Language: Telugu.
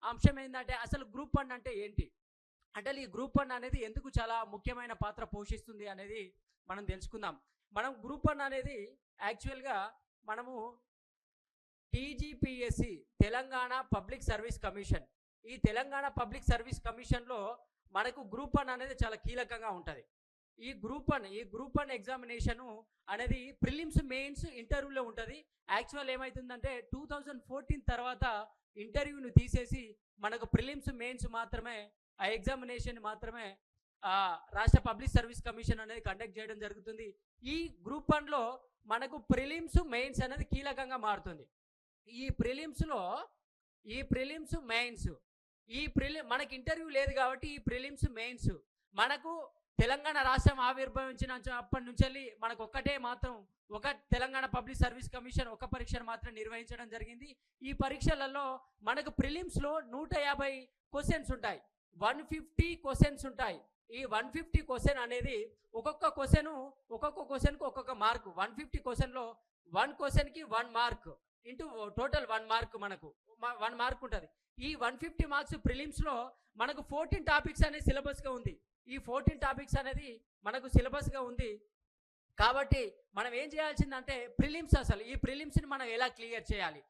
అంశం ఏంటంటే అసలు గ్రూప్ 1 అంటే ఏంటి, అంటే ఈ గ్రూప్ 1 అనేది ఎందుకు చాలా ముఖ్యమైన పాత్ర పోషిస్తుంది అనేది మనం తెలుసుకుందాం. మనం గ్రూప్ 1 అనేది యాక్చువల్గా మనము TGPSC Telangana public service commission, ఈ తెలంగాణ పబ్లిక్ సర్వీస్ కమిషన్లో మనకు గ్రూప్ 1 అనేది చాలా కీలకంగా ఉంటుంది. ఈ గ్రూప్ 1 ఎగ్జామినేషను అనేది ప్రిలిమ్స్ మెయిన్స్ ఇంటర్వ్యూలో ఉంటుంది. యాక్చువల్ ఏమవుతుందంటే 2014 తర్వాత ఇంటర్వ్యూను తీసేసి మనకు ప్రిలిమ్స్ మెయిన్స్ మాత్రమే, ఆ ఎగ్జామినేషన్ మాత్రమే రాష్ట్ర పబ్లిక్ సర్వీస్ కమిషన్ అనేది కండక్ట్ చేయడం జరుగుతుంది. ఈ గ్రూప్ 1లో మనకు ప్రిలిమ్స్ మెయిన్స్ అనేది కీలకంగా మారుతుంది. ఈ ప్రిలిమ్స్ మెయిన్స్ మనకి ఇంటర్వ్యూ లేదు కాబట్టి ఈ ప్రిలిమ్స్ మెయిన్స్ మనకు తెలంగాణ రాష్ట్రం ఆవిర్భవించినప్పటి నుంచి మనకు ఒక తెలంగాణ పబ్లిక్ సర్వీస్ కమిషన్ ఒక పరీక్షను మాత్రం నిర్వహించడం జరిగింది. ఈ పరీక్షలలో మనకు ప్రిలిమ్స్లో 150 క్వశ్చన్స్ ఉంటాయి, 150 క్వశ్చన్స్ ఉంటాయి. ఈ 150 క్వశ్చన్ అనేది ఒక్కొక్క క్వశ్చన్కు ఒక్కొక్క మార్కు. 150 క్వశ్చన్లో 1 క్వశ్చన్కి 1 మార్క్ ఇంటూ టోటల్ 1 మార్క్, మనకు 1 మార్క్ ఉంటుంది. ఈ 150 మార్క్స్ ప్రిలిమ్స్లో మనకు 14 టాపిక్స్ అనేది సిలబస్గా ఉంది. ఈ 14 టాపిక్స్ అనేది మనకు సిలబస్గా ఉంది కాబట్టి మనం ఏం చేయాల్సిందంటే ఈ ప్రిలిమ్స్ని మనం ఎలా క్లియర్ చేయాలి,